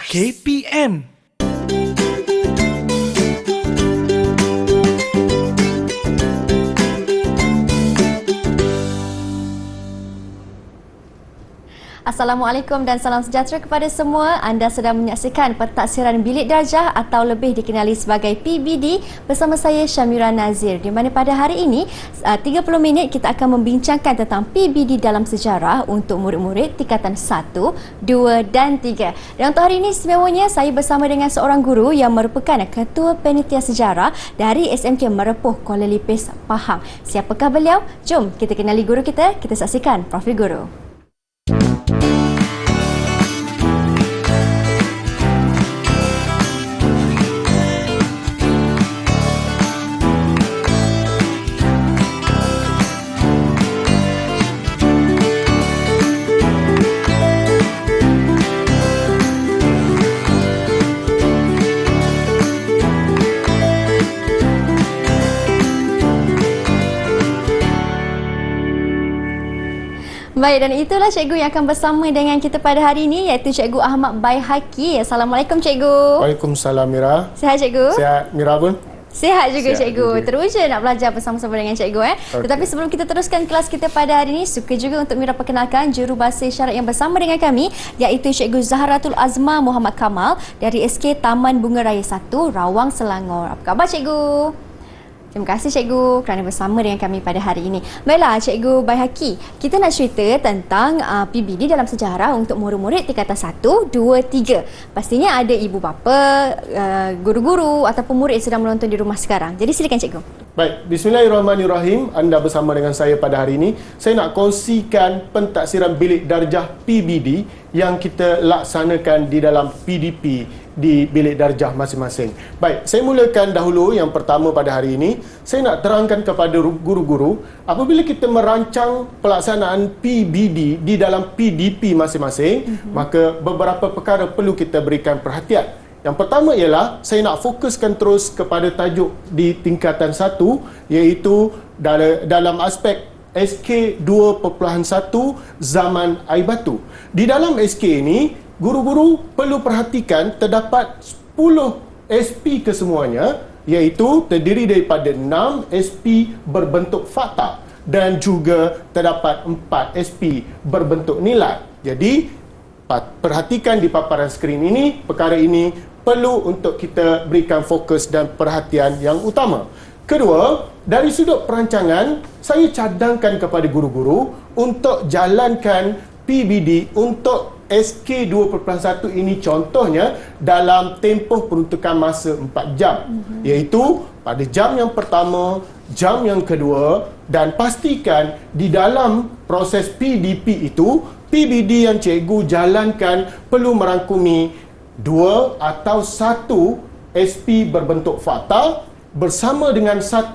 KPM. Assalamualaikum dan salam sejahtera kepada semua. Anda sedang menyaksikan Pentaksiran Bilik Darjah atau lebih dikenali sebagai PBD bersama saya Syamira Nazir, di mana pada hari ini 30 minit kita akan membincangkan tentang PBD dalam sejarah untuk murid-murid tingkatan 1, 2 dan 3. Dan untuk hari ini istimewanya saya bersama dengan seorang guru yang merupakan Ketua Panitia Sejarah dari SMK Merepuh Kuala Lipis, Pahang. Siapakah beliau? Jom kita kenali guru kita. Kita saksikan Profil Guru. Baik, dan itulah cikgu yang akan bersama dengan kita pada hari ini, iaitu Cikgu Ahmad Baihaqi. Assalamualaikum cikgu. Waalaikumsalam Mira. Sihat cikgu? Sihat. Mira pun? Sihat juga Sihat cikgu. juga. Teruja nak belajar bersama-sama dengan cikgu. Okey. Tetapi sebelum kita teruskan kelas kita pada hari ini, suka juga untuk Mira perkenalkan jurubahasa isyarat yang bersama dengan kami, iaitu Cikgu Zahratul Azma Muhammad Kamal dari SK Taman Bunga Raya 1, Rawang, Selangor. Apa khabar cikgu? Terima kasih cikgu kerana bersama dengan kami pada hari ini. Baiklah Cikgu Baihaqi, kita nak cerita tentang PBD dalam sejarah untuk murid-murid tingkatan 1, 2, 3. Pastinya ada ibu bapa, guru-guru ataupun murid yang sedang menonton di rumah sekarang. Jadi silakan cikgu. Baik, bismillahirrahmanirrahim. Anda bersama dengan saya pada hari ini. Saya nak kongsikan pentaksiran bilik darjah PBD yang kita laksanakan di dalam PDP di bilik darjah masing-masing. Baik, saya mulakan dahulu yang pertama pada hari ini. Saya nak terangkan kepada guru-guru, apabila kita merancang pelaksanaan PBD di dalam PDP masing-masing, maka beberapa perkara perlu kita berikan perhatian. Yang pertama ialah saya nak fokuskan terus kepada tajuk di tingkatan 1, iaitu dalam aspek SK 2.1 zaman air batu. Di dalam SK ini, guru-guru perlu perhatikan terdapat 10 SP kesemuanya, iaitu terdiri daripada 6 SP berbentuk fakta dan juga terdapat 4 SP berbentuk nilai. Jadi, perhatikan di paparan skrin ini, perkara ini perlu untuk kita berikan fokus dan perhatian yang utama. Kedua, dari sudut perancangan, saya cadangkan kepada guru-guru untuk jalankan PBD untuk SK 2.1 ini contohnya dalam tempoh peruntukan masa 4 jam. Iaitu pada jam yang pertama, jam yang kedua, dan pastikan di dalam proses PDP itu, PBD yang cikgu jalankan perlu merangkumi 2 atau 1 SP berbentuk fakta bersama dengan 1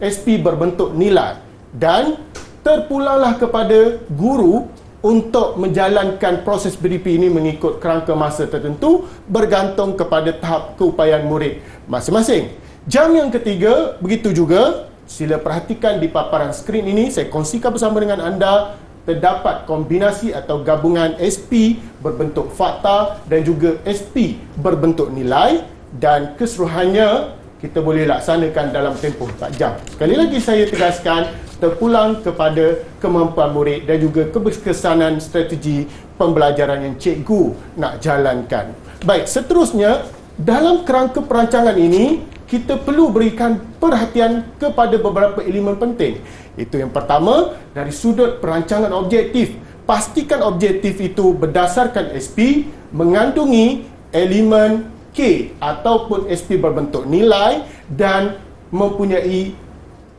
SP berbentuk nilai, dan terpulanglah kepada guru untuk menjalankan proses PDP ini mengikut kerangka masa tertentu bergantung kepada tahap keupayaan murid masing-masing. Jam yang ketiga, begitu juga, sila perhatikan di paparan skrin ini, saya kongsikan bersama dengan anda, terdapat kombinasi atau gabungan SP berbentuk fakta dan juga SP berbentuk nilai, dan keseluruhannya kita boleh laksanakan dalam tempoh 4 jam. Sekali lagi saya tegaskan, terpulang kepada kemampuan murid dan juga keberkesanan strategi pembelajaran yang cikgu nak jalankan. Baik, seterusnya dalam kerangka perancangan ini kita perlu berikan perhatian kepada beberapa elemen penting. Itu yang pertama, dari sudut perancangan objektif. Pastikan objektif itu berdasarkan SP mengandungi elemen K ataupun SP berbentuk nilai dan mempunyai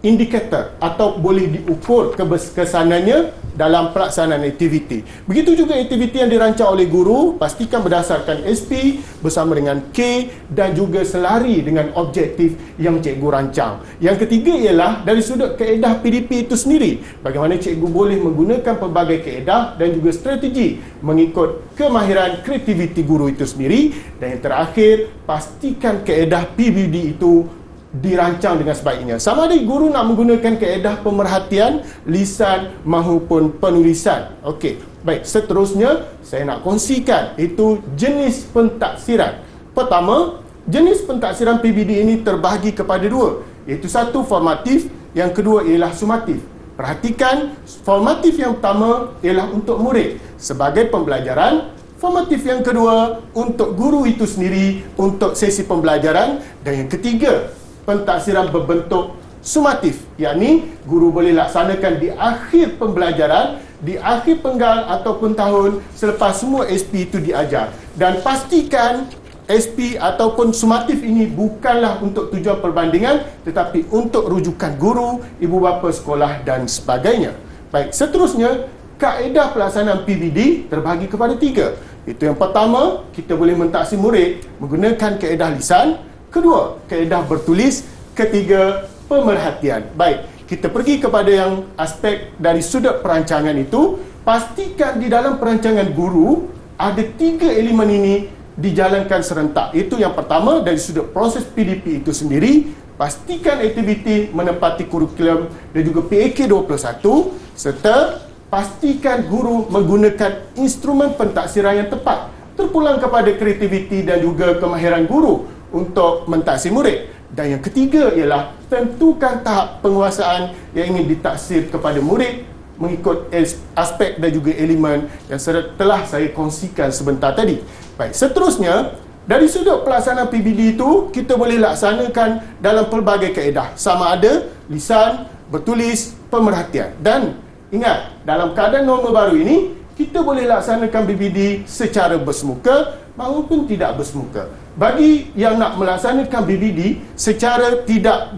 indikator atau boleh diukur keberkesanannya dalam pelaksanaan aktiviti. Begitu juga aktiviti yang dirancang oleh guru, pastikan berdasarkan SP bersama dengan K dan juga selari dengan objektif yang cikgu rancang. Yang ketiga ialah dari sudut kaedah PDP itu sendiri. Bagaimana cikgu boleh menggunakan pelbagai kaedah dan juga strategi mengikut kemahiran kreativiti guru itu sendiri. Dan yang terakhir, pastikan kaedah PBD itu dirancang dengan sebaiknya. Sama ada guru nak menggunakan kaedah pemerhatian, lisan maupun penulisan. Okey, baik, seterusnya saya nak kongsikan itu jenis pentaksiran. Pertama, jenis pentaksiran PBD ini terbahagi kepada dua, iaitu satu formatif, yang kedua ialah sumatif. Perhatikan, formatif yang pertama ialah untuk murid sebagai pembelajaran, formatif yang kedua untuk guru itu sendiri untuk sesi pembelajaran, dan yang ketiga pentaksiran berbentuk sumatif, yakni guru boleh laksanakan di akhir pembelajaran, di akhir penggal ataupun tahun selepas semua SP itu diajar. Dan pastikan SP ataupun sumatif ini bukanlah untuk tujuan perbandingan, tetapi untuk rujukan guru, ibu bapa sekolah dan sebagainya. Baik, seterusnya kaedah pelaksanaan PBD terbahagi kepada tiga. Itu yang pertama, kita boleh mentaksi murid menggunakan kaedah lisan. Kedua, kaedah bertulis. Ketiga, pemerhatian. Baik, kita pergi kepada yang aspek dari sudut perancangan itu. Pastikan di dalam perancangan guru ada tiga elemen ini dijalankan serentak. Itu yang pertama, dari sudut proses PDP itu sendiri, pastikan aktiviti menepati kurikulum dan juga PAK 21, serta pastikan guru menggunakan instrumen pentaksiran yang tepat, terpulang kepada kreativiti dan juga kemahiran guru untuk mentaksi murid. Dan yang ketiga ialah tentukan tahap penguasaan yang ingin ditaksir kepada murid mengikut aspek dan juga elemen yang telah saya kongsikan sebentar tadi. Baik, seterusnya dari sudut pelaksanaan PBD itu kita boleh laksanakan dalam pelbagai kaedah, sama ada lisan, bertulis, pemerhatian. Dan ingat, dalam keadaan norma baru ini kita boleh laksanakan PBD secara bersemuka maupun tidak bersemuka. Bagi yang nak melaksanakan PBD secara tidak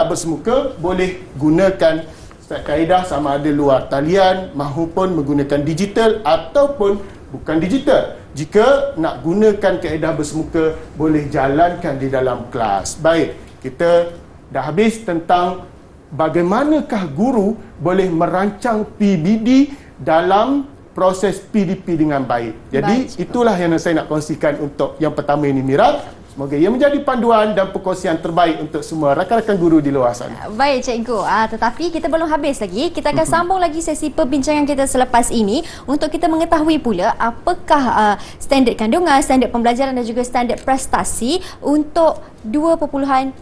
bersemuka, boleh gunakan kaedah sama ada luar talian maupun menggunakan digital ataupun bukan digital. Jika nak gunakan kaedah bersemuka, boleh jalankan di dalam kelas. Baik, kita dah habis tentang bagaimanakah guru boleh merancang PBD dalam proses PDP dengan baik. Jadi itulah yang saya nak kongsikan untuk yang pertama ini, Mira. Semoga ia menjadi panduan dan perkongsian terbaik untuk semua rakan-rakan guru di luar sana. Baik, Cikgu. Tetapi kita belum habis lagi. Kita akan sambung lagi sesi perbincangan kita selepas ini untuk kita mengetahui pula apakah standard kandungan, standard pembelajaran dan juga standard prestasi untuk 2.1.1.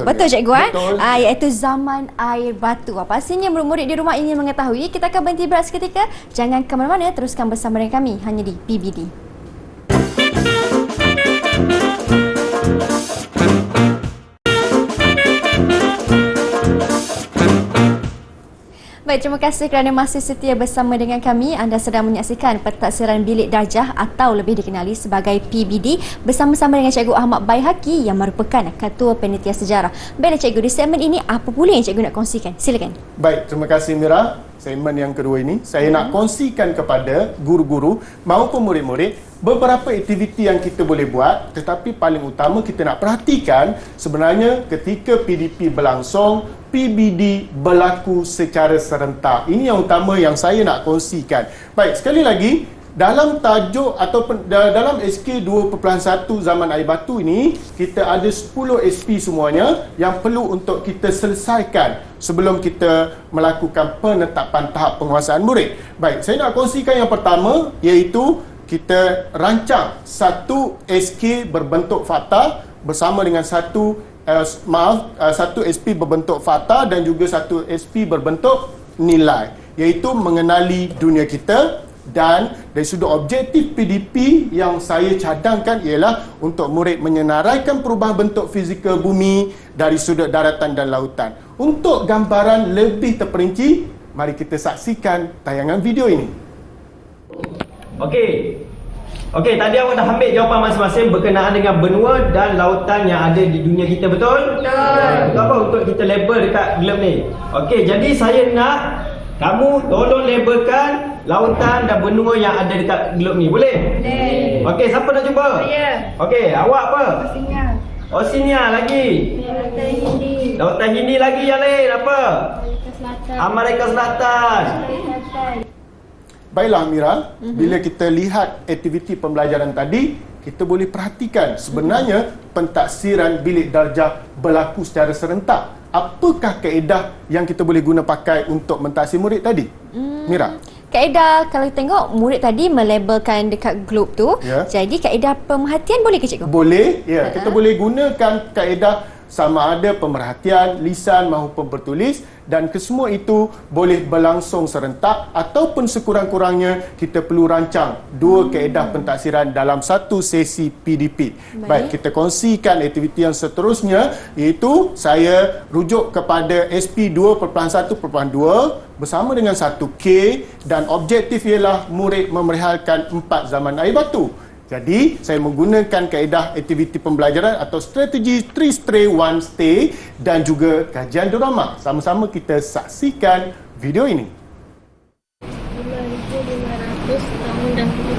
Betul Cikgu? Betul. Iaitu zaman air batu. Pastinya murid-murid di rumah ingin mengetahui. Kita akan berhenti berehat seketika. Jangan ke mana-mana, teruskan bersama dengan kami hanya di PBD. Baik, terima kasih kerana masih setia bersama dengan kami. Anda sedang menyaksikan pentaksiran bilik darjah atau lebih dikenali sebagai PBD bersama-sama dengan Cikgu Ahmad Baihaqi yang merupakan Ketua Panitia Sejarah. Baiklah Cikgu, di segmen ini apa pula yang Cikgu nak kongsikan? Silakan. Baik, terima kasih Mira. Segmen yang kedua ini saya nak kongsikan kepada guru-guru maupun murid-murid beberapa aktiviti yang kita boleh buat, tetapi paling utama kita nak perhatikan sebenarnya ketika PDP berlangsung, PBD berlaku secara serentak. Ini yang utama yang saya nak kongsikan. Baik, sekali lagi, dalam tajuk ataupun dalam SK 2.1 zaman air batu ini, kita ada 10 SP semuanya yang perlu untuk kita selesaikan sebelum kita melakukan penetapan tahap penguasaan murid. Baik, saya nak kongsikan yang pertama, iaitu kita rancang satu SK berbentuk fakta bersama dengan satu SP berbentuk fakta dan juga satu SP berbentuk nilai, iaitu mengenali dunia kita. Dan dari sudut objektif PDP yang saya cadangkan ialah untuk murid menyenaraikan perubahan bentuk fizikal bumi dari sudut daratan dan lautan. Untuk gambaran lebih terperinci, mari kita saksikan tayangan video ini. Okey, tadi awak dah ambil jawapan masing-masing berkenaan dengan benua dan lautan yang ada di dunia kita, betul? Betul. Untuk apa? Untuk kita label dekat globe ni. Okey, jadi saya nak kamu tolong labelkan lautan dan benua yang ada dekat globe ni. Boleh? Boleh. Okey, siapa nak cuba? Saya. Okey, awak apa? Oceania. Oceania lagi. Lautan Hindi. Lautan Hindi lagi, yang lain apa? Amerika Selatan. Amerika Selatan. Selatan. Baiklah Mira, bila kita lihat aktiviti pembelajaran tadi, kita boleh perhatikan sebenarnya pentaksiran bilik darjah berlaku secara serentak. Apakah kaedah yang kita boleh guna pakai untuk mentaksir murid tadi? Mira? Kaedah kalau tengok murid tadi melabelkan dekat globe tu. Ya. Jadi kaedah pemerhatian boleh ke cikgu? Boleh, ya. Kita boleh gunakan kaedah sama ada pemerhatian, lisan maupun bertulis, dan kesemua itu boleh berlangsung serentak ataupun sekurang-kurangnya kita perlu rancang dua kaedah pentaksiran dalam satu sesi PDP. Baik, kita kongsikan aktiviti yang seterusnya, iaitu saya rujuk kepada SP 2.1.2 bersama dengan 1K, dan objektif ialah murid memerhalkan 4 zaman air batu. Jadi, saya menggunakan kaedah aktiviti pembelajaran atau strategi 3 stay 1 stay dan juga kajian drama. Sama-sama kita saksikan video ini. 5,500 tahun dahulu.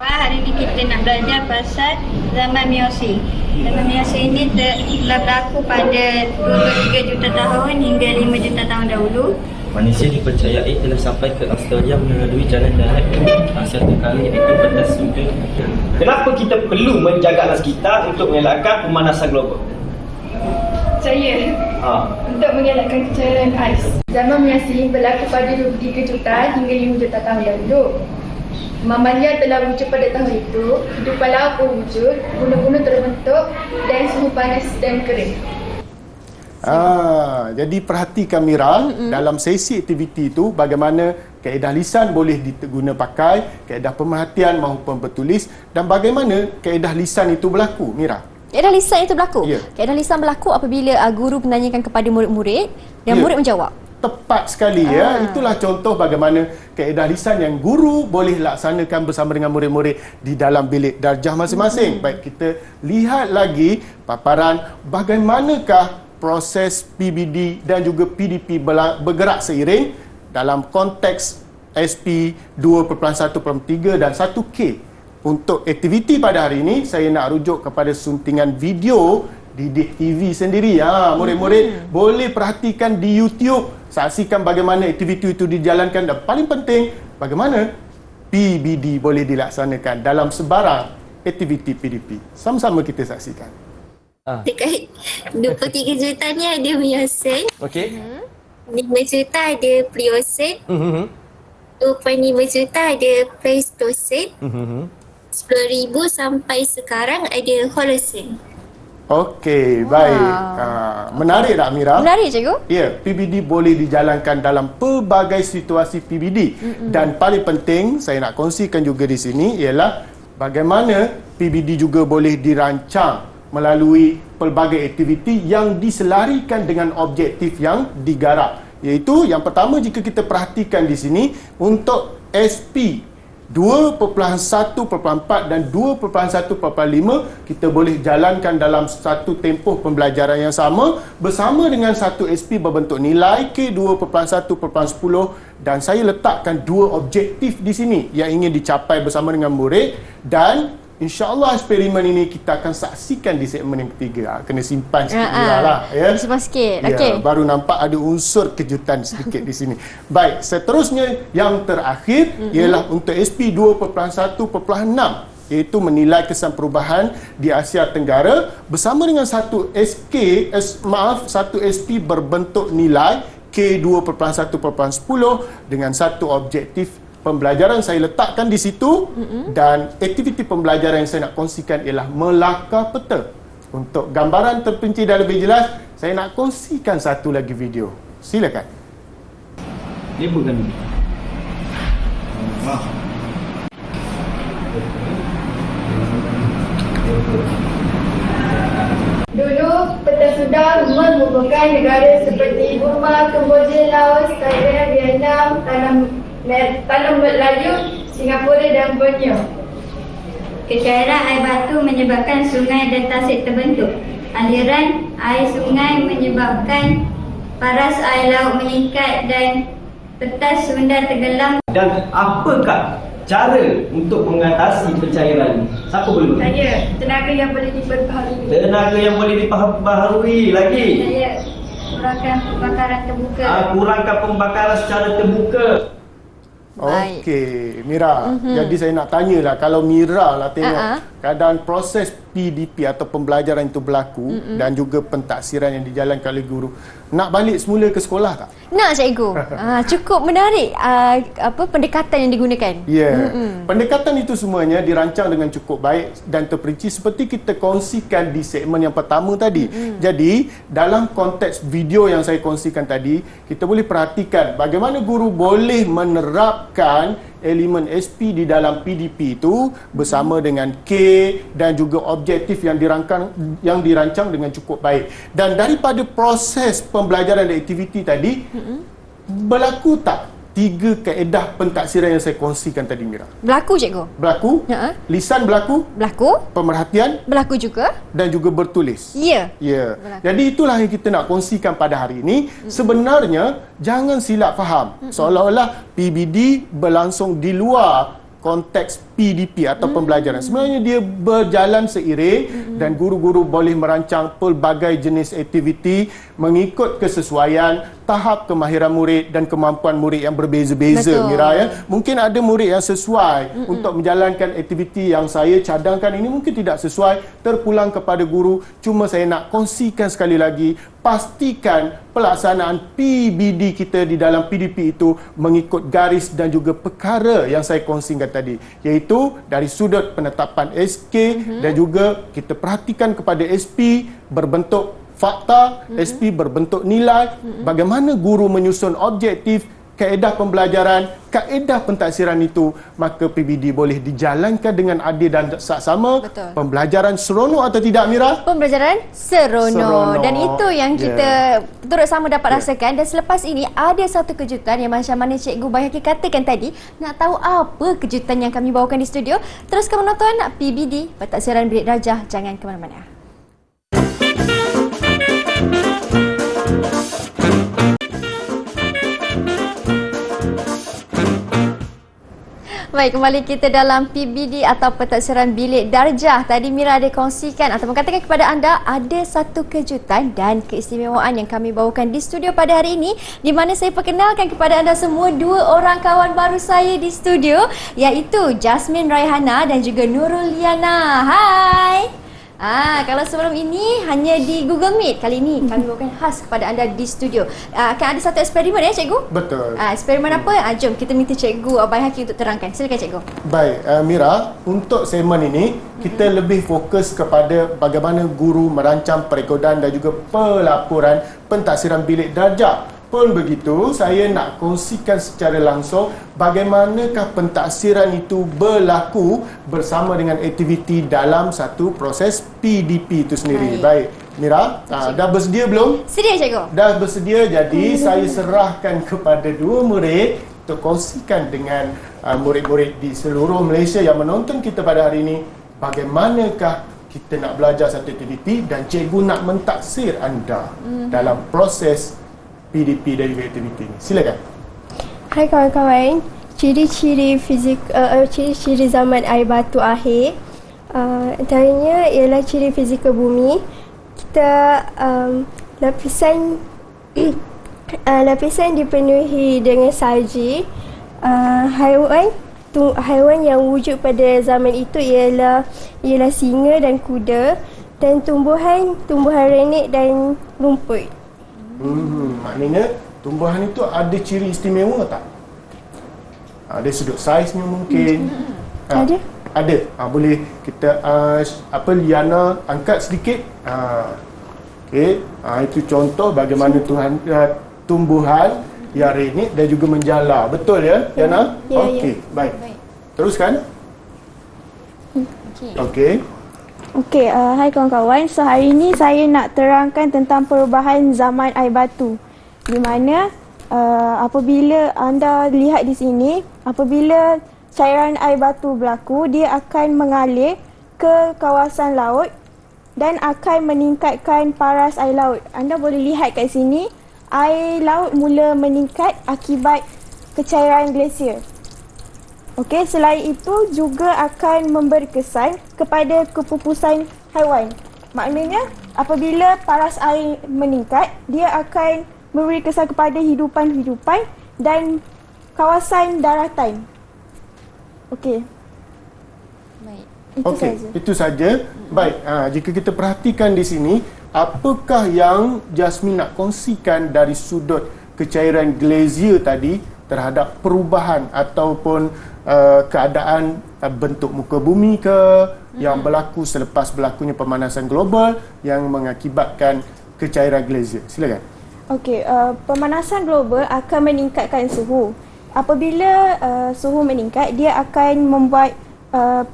Hari ini kita nak belajar pasal zaman Meiosin. Zaman Meiosin ini telah berlaku pada 23 juta tahun hingga 5 juta tahun dahulu. Manusia dipercayai telah sampai ke Australia melalui jalan darat satu kali, iaitu batas sudu. Kenapa kita perlu menjaga alas kita untuk mengelakkan pemanasan global? Saya Ha. untuk mengelakkan kecairan ais. Zaman Meiosin berlaku pada 23 juta hingga 5 juta tahun dahulu. Mamalia telah wujud pada tahun itu, hidupan laut pun wujud, gunung-gunung terbentuk dan suhu panas dan kering. Jadi perhatikan Mira, dalam sesi aktiviti itu bagaimana kaedah lisan boleh diguna pakai, kaedah pemerhatian maupun bertulis, dan bagaimana kaedah lisan itu berlaku, Mira. Kaedah lisan itu berlaku? Ya. Kaedah lisan berlaku apabila guru menanyakan kepada murid-murid dan Ya. murid menjawab. Tepat sekali ya. Itulah contoh bagaimana kaedah lisan yang guru boleh laksanakan bersama dengan murid-murid di dalam bilik darjah masing-masing. Baik, kita lihat lagi paparan bagaimanakah proses PBD dan juga PDP bergerak seiring dalam konteks SP 2.1.3 dan 1K. Untuk aktiviti pada hari ini, saya nak rujuk kepada suntingan video Didik TV sendiri. Murid-murid boleh perhatikan di YouTube, saksikan bagaimana aktiviti itu dijalankan, dan paling penting bagaimana PBD boleh dilaksanakan dalam sebarang aktiviti PDP. Sama-sama kita saksikan. Dekat 23 juta ni ada Meiosin, Okey. 5 juta ada Pliocene, 2.5 juta ada Pleistocene, 10,000 sampai sekarang ada Holocene. Okey, baik. Menarik tak Mira? Menarik cikgu? Ya, PBD boleh dijalankan dalam pelbagai situasi PBD. Dan paling penting saya nak kongsikan juga di sini ialah bagaimana PBD juga boleh dirancang melalui pelbagai aktiviti yang diselarikan dengan objektif yang digarap. Iaitu yang pertama, jika kita perhatikan di sini untuk SP 2.1.4 dan 2.1.5, kita boleh jalankan dalam satu tempoh pembelajaran yang sama bersama dengan satu SP berbentuk nilai K2.1.10, dan saya letakkan dua objektif di sini yang ingin dicapai bersama dengan murid, dan InsyaAllah eksperimen ini kita akan saksikan di segmen yang ketiga. Kena simpan sikit lah. Ya. Simpan sikit. Ya, Okey. baru nampak ada unsur kejutan sedikit di sini. Baik, seterusnya yang terakhir ialah untuk SP 2.1.6, iaitu menilai kesan perubahan di Asia Tenggara bersama dengan satu satu SP berbentuk nilai K2.1.10 dengan satu objektif pembelajaran saya letakkan di situ, dan aktiviti pembelajaran yang saya nak kongsikan ialah melakar peta. Untuk gambaran terperinci dan lebih jelas, saya nak kongsikan satu lagi video. Silakan. Dia bukan. Dulu, peta sudah menghubungkan negara seperti Burma, Kemboja, Laos, Thailand, Vietnam, Tanah Melayu, Singapura dan Borneo. Kecairan air batu menyebabkan sungai dan tasik terbentuk. Aliran air sungai menyebabkan paras air laut meningkat dan petas sunda tenggelam. Dan apakah cara untuk mengatasi pencairan? Siapa boleh? Saya, tenaga yang boleh diperbaharui. Tenaga yang boleh diperbaharui lagi. Saya kurangkan pembakaran terbuka. Kurangkan pembakaran secara terbuka. Baik. Okey, Mira. Jadi saya nak tanyalah, kalau Mira lah tengok keadaan proses PDP atau pembelajaran itu berlaku dan juga pentaksiran yang dijalankan oleh guru, nak balik semula ke sekolah tak? Nak cikgu. Cukup menarik pendekatan yang digunakan. Ya. Pendekatan itu semuanya dirancang dengan cukup baik dan terperinci seperti kita kongsikan di segmen yang pertama tadi. Jadi, dalam konteks video yang saya kongsikan tadi, kita boleh perhatikan bagaimana guru boleh menerapkan elemen SP di dalam PDP itu bersama dengan K dan juga objektif yang dirancang dengan cukup baik. Dan daripada proses pembelajaran dan aktiviti tadi, berlaku tak 3 kaedah pentaksiran yang saya kongsikan tadi, Mira? Berlaku cikgu. Berlaku, lisan berlaku, pemerhatian berlaku juga, dan juga bertulis. Ya. Ya. Berlaku. Jadi itulah yang kita nak kongsikan pada hari ini. Sebenarnya jangan silap faham seolah-olah PBD berlangsung di luar konteks PDP atau pembelajaran. Sebenarnya dia berjalan seiring dan guru-guru boleh merancang pelbagai jenis aktiviti mengikut kesesuaian tahap kemahiran murid dan kemampuan murid yang berbeza-beza, Mira, ya. Mungkin ada murid yang sesuai untuk menjalankan aktiviti yang saya cadangkan ini mungkin tidak sesuai, terpulang kepada guru. Cuma saya nak kongsikan sekali lagi, pastikan pelaksanaan PBD kita di dalam PDP itu mengikut garis dan juga perkara yang saya kongsikan tadi, iaitu dari sudut penetapan SK dan juga kita perhatikan kepada SP berbentuk fakta, SP berbentuk nilai, bagaimana guru menyusun objektif, kaedah pembelajaran, kaedah pentaksiran itu, maka PBD boleh dijalankan dengan adil dan saksama. Betul. Pembelajaran seronok atau tidak, Mira? Pembelajaran seronok. Dan itu yang kita turut sama dapat rasakan. Dan selepas ini ada satu kejutan yang macam mana Cikgu Bayhaqi katakan tadi. Nak tahu apa kejutan yang kami bawakan di studio? Teruskan menonton PBD Pentaksiran Bilik Darjah. Jangan ke mana-mana. Baik, kembali kita dalam PBD atau Pentaksiran Bilik Darjah. Tadi Mira ada kongsikan atau mengatakan kepada anda ada satu kejutan dan keistimewaan yang kami bawakan di studio pada hari ini, di mana saya perkenalkan kepada anda semua 2 orang kawan baru saya di studio, iaitu Jasmine Raihana dan juga Nurul Liana. Hai! Kalau sebelum ini hanya di Google Meet, kali ini kami bawakan khas kepada anda di studio. Akan ada satu eksperimen ya cikgu? Betul. Eksperimen apa? Jom kita minta Cikgu Bayhaqi untuk terangkan. Silakan cikgu. Baik, Mira, untuk segmen ini kita lebih fokus kepada bagaimana guru merancang perekodan dan juga pelaporan pentaksiran bilik darjah. Pun begitu, saya nak kongsikan secara langsung bagaimanakah pentaksiran itu berlaku bersama dengan aktiviti dalam satu proses PDP itu sendiri. Baik, Mira, dah bersedia belum? Sedia cikgu. Dah bersedia, jadi saya serahkan kepada 2 murid untuk kongsikan dengan murid-murid di seluruh Malaysia yang menonton kita pada hari ini bagaimanakah kita nak belajar satu aktiviti dan cikgu nak mentaksir anda dalam proses PDP dari aktiviti ini. Silakan. Hai kawan-kawan, ciri-ciri fizik, ciri-ciri zaman air batu akhir, antaranya ialah ciri fizikal bumi. Kita lapisan dipenuhi dengan salji. Haiwan yang wujud pada zaman itu ialah singa dan kuda, dan tumbuhan renek dan rumput. Maknanya tumbuhan itu ada ciri istimewa tak? Ada sudut saiznya mungkin. Ada. Ada. Boleh kita Liana angkat sedikit. Okey. Itu contoh bagaimana tumbuhan yang renek dan juga menjala. Betul ya, Liana? Okey, baik. Teruskan. Okey. Okey, hai kawan-kawan. So hari ini saya nak terangkan tentang perubahan zaman air batu. Di mana apabila anda lihat di sini, apabila cairan air batu berlaku, dia akan mengalir ke kawasan laut dan akan meningkatkan paras air laut. Anda boleh lihat kat sini, air laut mula meningkat akibat kecairan glasier. Okey, selain itu juga akan memberi kesan kepada kepupusan haiwan. Maknanya, apabila paras air meningkat, dia akan memberi kesan kepada hidupan-hidupan dan kawasan daratan. Okey. Baik. Itu Okey, saja. itu saja. Baik, jika kita perhatikan di sini, apakah yang Jasmine nak kongsikan dari sudut kecairan glazier tadi terhadap perubahan ataupun keadaan bentuk muka bumi ke yang berlaku selepas berlakunya pemanasan global yang mengakibatkan kecairan glazier? Silakan. Okey, pemanasan global akan meningkatkan suhu. Apabila suhu meningkat, dia akan membuat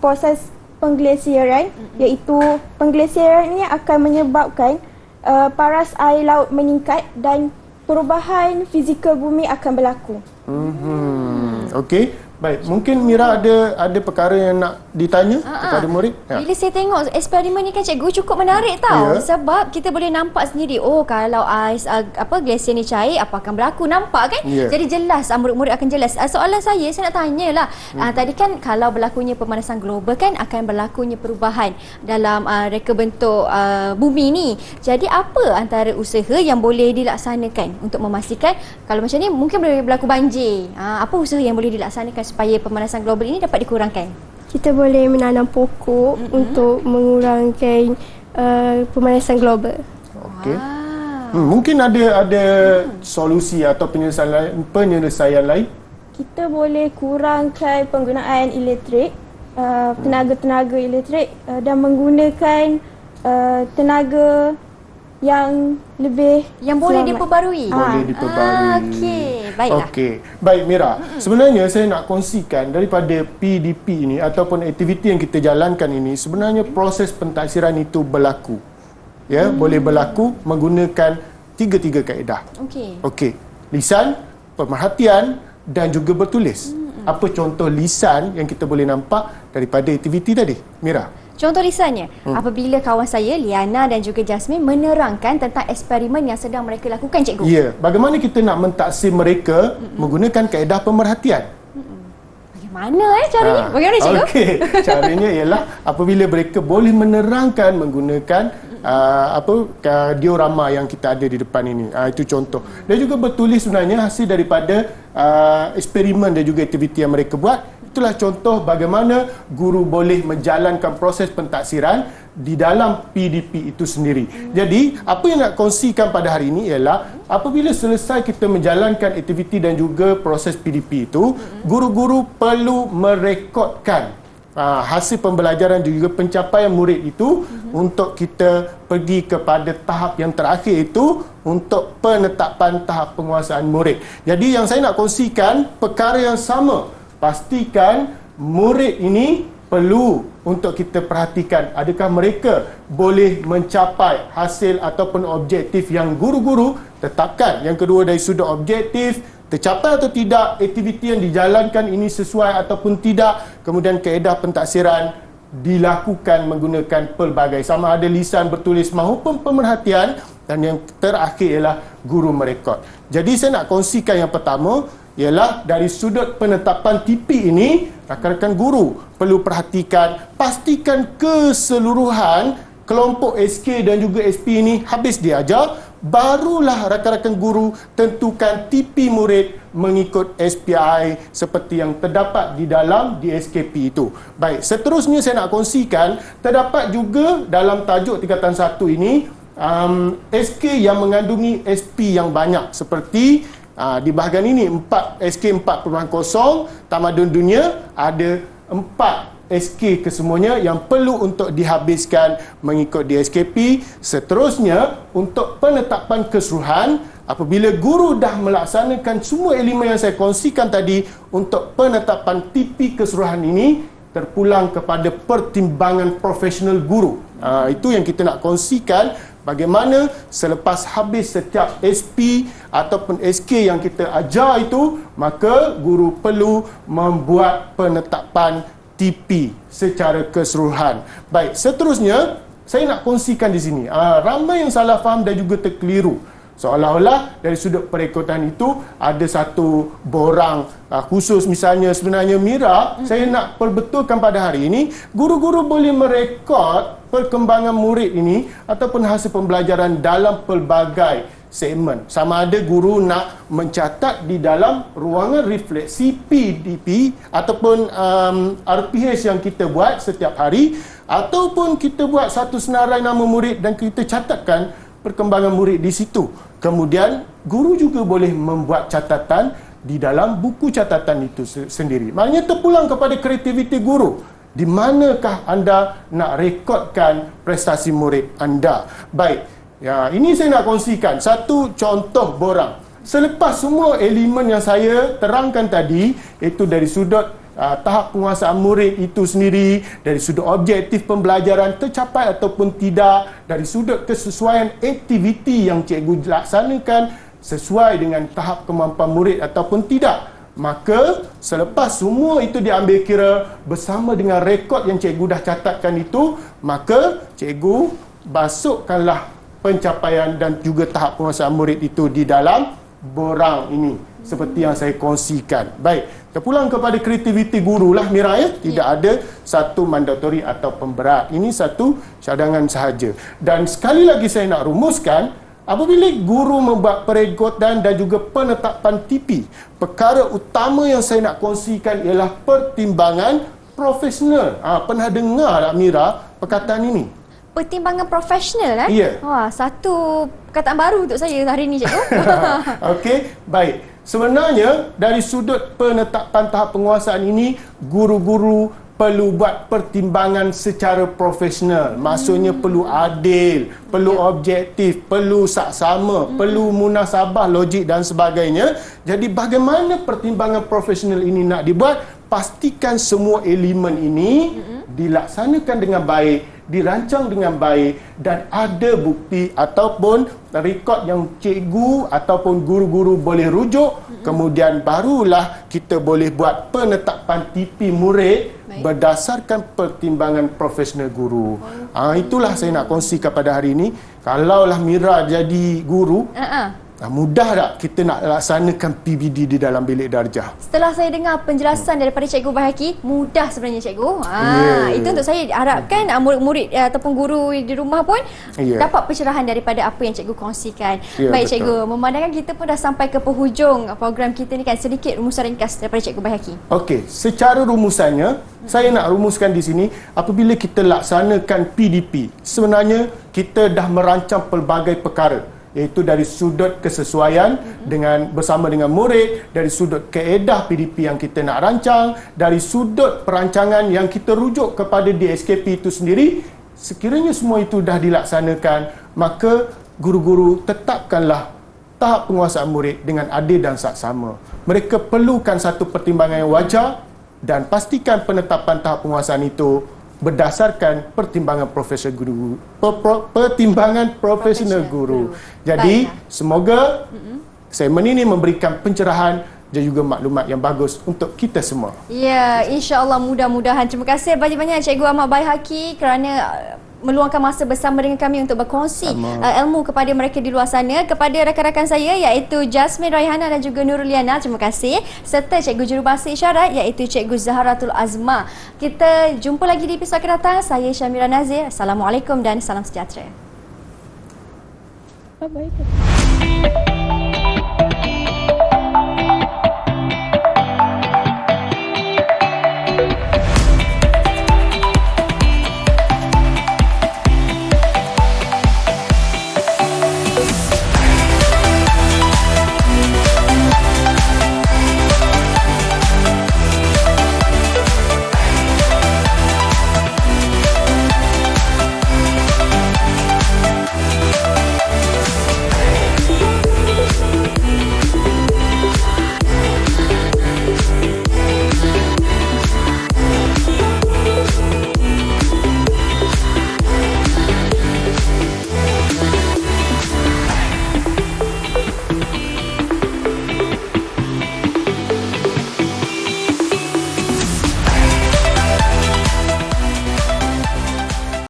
proses pengglasiran, iaitu pengglasiran ini akan menyebabkan paras air laut meningkat dan perubahan fizikal bumi akan berlaku. Okey. Baik, mungkin Mira ada perkara yang nak ditanya kepada murid? Bila saya tengok eksperimen ni kan cikgu cukup menarik tau. Ya. Sebab kita boleh nampak sendiri, oh kalau ais glasier ni cair, apa akan berlaku, nampak kan? Ya. Jadi jelas, murid-murid akan jelas. Soalan saya nak tanyalah. Tadi kan kalau berlakunya pemanasan global kan akan berlakunya perubahan dalam reka bentuk bumi ni. Jadi apa antara usaha yang boleh dilaksanakan untuk memastikan kalau macam ni mungkin boleh berlaku banjir. Apa usaha yang boleh dilaksanakan supaya pemanasan global ini dapat dikurangkan? Kita boleh menanam pokok untuk mengurangkan pemanasan global. Okey. Mungkin ada solusi atau penyelesaian lain? Kita boleh kurangkan penggunaan elektrik, tenaga-tenaga elektrik dan menggunakan tenaga yang lebih Yang boleh selamat. diperbarui. Boleh diperbarui. Okey, baiklah. Okey. Baik Mira, sebenarnya saya nak kongsikan daripada PDP ini ataupun aktiviti yang kita jalankan ini, sebenarnya proses pentaksiran itu berlaku. Ya, boleh berlaku menggunakan tiga kaedah. Okey. Okey. Lisan, pemerhatian dan juga bertulis. Apa contoh lisan yang kita boleh nampak daripada aktiviti tadi? Mira. Contoh lisannya, apabila kawan saya Liana dan juga Jasmine menerangkan tentang eksperimen yang sedang mereka lakukan, cikgu. Ya, bagaimana kita nak mentaksir mereka menggunakan kaedah pemerhatian? Bagaimana caranya? Bagaimana, cikgu? Okey, caranya ialah apabila mereka boleh menerangkan menggunakan diorama yang kita ada di depan ini. Itu contoh. Dan juga bertulis sebenarnya hasil daripada eksperimen dan juga aktiviti yang mereka buat. Itulah contoh bagaimana guru boleh menjalankan proses pentaksiran di dalam PDP itu sendiri. Jadi, apa yang nak kongsikan pada hari ini ialah apabila selesai kita menjalankan aktiviti dan juga proses PDP itu, guru-guru perlu merekodkan hasil pembelajaran dan juga pencapaian murid itu untuk kita pergi kepada tahap yang terakhir itu untuk penetapan tahap penguasaan murid. Jadi, yang saya nak kongsikan perkara yang sama. Pastikan murid ini perlu untuk kita perhatikan adakah mereka boleh mencapai hasil ataupun objektif yang guru-guru tetapkan. Yang kedua, dari sudut objektif, tercapai atau tidak aktiviti yang dijalankan ini sesuai ataupun tidak. Kemudian kaedah pentaksiran dilakukan menggunakan pelbagai, sama ada lisan, bertulis maupun pemerhatian. Dan yang terakhir ialah guru merekod. Jadi saya nak kongsikan yang pertama ialah dari sudut penetapan TP ini, rakan-rakan guru perlu perhatikan, pastikan keseluruhan kelompok SK dan juga SP ini habis diajar, barulah rakan-rakan guru tentukan TP murid mengikut SPI seperti yang terdapat di dalam DSKP itu. Baik, seterusnya saya nak kongsikan, terdapat juga dalam tajuk tingkatan 1 ini SK yang mengandungi SP yang banyak seperti di bahagian ini SK 4.0 tamadun dunia, ada 4 SK kesemuanya yang perlu untuk dihabiskan mengikut DSKP. Seterusnya untuk penetapan keseluruhan, apabila guru dah melaksanakan semua elemen yang saya kongsikan tadi untuk penetapan TP keseluruhan ini, terpulang kepada pertimbangan profesional guru. Itu yang kita nak kongsikan, bagaimana selepas habis setiap SP ataupun SK yang kita ajar itu, maka guru perlu membuat penetapan TP secara keseluruhan. Baik, seterusnya saya nak kongsikan di sini. Ramai yang salah faham dan juga terkeliru. Seolah-olah dari sudut perekodan itu ada satu borang khusus. Misalnya sebenarnya Mira, saya nak perbetulkan pada hari ini, guru-guru boleh merekod perkembangan murid ini ataupun hasil pembelajaran dalam pelbagai segmen. Sama ada guru nak mencatat di dalam ruangan refleksi PDP ataupun RPH yang kita buat setiap hari, ataupun kita buat satu senarai nama murid dan kita catatkan perkembangan murid di situ. Kemudian guru juga boleh membuat catatan di dalam buku catatan itu sendiri. Maknanya terpulang kepada kreativiti guru. Di manakah anda nak rekodkan prestasi murid anda? Baik, ya, ini saya nak kongsikan satu contoh borang. Selepas semua elemen yang saya terangkan tadi, iaitu dari sudut tahap penguasaan murid itu sendiri, dari sudut objektif pembelajaran tercapai ataupun tidak, dari sudut kesesuaian aktiviti yang cikgu laksanakan sesuai dengan tahap kemampuan murid ataupun tidak. Maka selepas semua itu diambil kira bersama dengan rekod yang cikgu dah catatkan itu, maka cikgu masukkanlah pencapaian dan juga tahap penguasaan murid itu di dalam borang ini, seperti yang saya kongsikan. Baik, terpulang kepada kreativiti guru lah Mira, ya. Tidak ada satu mandatori atau pemberat. Ini satu cadangan sahaja. Dan sekali lagi saya nak rumuskan, apabila guru membuat perekodan dan juga penetapan TP, perkara utama yang saya nak kongsikan ialah pertimbangan profesional. Pernah dengar tak Mira perkataan ini? Pertimbangan profesional, Ya. Wah, satu perkataan baru untuk saya hari ini, cikgu. Okey, baik. Sebenarnya dari sudut penetapan tahap penguasaan ini, guru-guru perlu buat pertimbangan secara profesional. Maksudnya perlu adil, perlu objektif, perlu saksama, perlu munasabah, logik dan sebagainya. Jadi bagaimana pertimbangan profesional ini nak dibuat? Pastikan semua elemen ini dilaksanakan dengan baik, dirancang dengan baik dan ada bukti ataupun rekod yang cikgu ataupun guru-guru boleh rujuk. Kemudian barulah kita boleh buat penetapan TP murid berdasarkan pertimbangan profesional guru. Itulah saya nak kongsikan pada hari ini. Kalaulah Mira jadi guru, mudah tak kita nak laksanakan PBD di dalam bilik darjah? Setelah saya dengar penjelasan daripada Cikgu Baihaki, mudah sebenarnya, cikgu. Itu untuk saya harapkan murid-murid ataupun guru di rumah pun dapat pencerahan daripada apa yang cikgu kongsikan. Baik, betul. Cikgu, memandangkan kita pun dah sampai ke penghujung program kita ni kan, sedikit rumusan ringkas daripada Cikgu Baihaki. Okey, secara rumusannya, saya nak rumuskan di sini, apabila kita laksanakan PDP, sebenarnya kita dah merancang pelbagai perkara, iaitu dari sudut kesesuaian bersama dengan murid, dari sudut kaedah PDP yang kita nak rancang, dari sudut perancangan yang kita rujuk kepada DSKP itu sendiri. Sekiranya semua itu dah dilaksanakan, maka guru-guru tetapkanlah tahap penguasaan murid dengan adil dan saksama. Mereka perlukan satu pertimbangan yang wajar dan pastikan penetapan tahap penguasaan itu berdasarkan pertimbangan profesional guru, pertimbangan profesional guru. Jadi semoga segmen ini memberikan pencerahan dan juga maklumat yang bagus untuk kita semua. Ya, insya-Allah, mudah-mudahan. Terima kasih banyak-banyak Cikgu Ahmad Baihaki kerana meluangkan masa bersama dengan kami untuk berkongsi ilmu kepada mereka di luar sana. Kepada rakan-rakan saya iaitu Jasmine Raihana dan juga Nurul Liana, terima kasih. Serta Cikgu Jurubahasa Isyarat iaitu Cikgu Zahratul Azma. Kita jumpa lagi di episod akan datang. Saya Syamira Nazir. Assalamualaikum dan salam sejahtera. Bye-bye.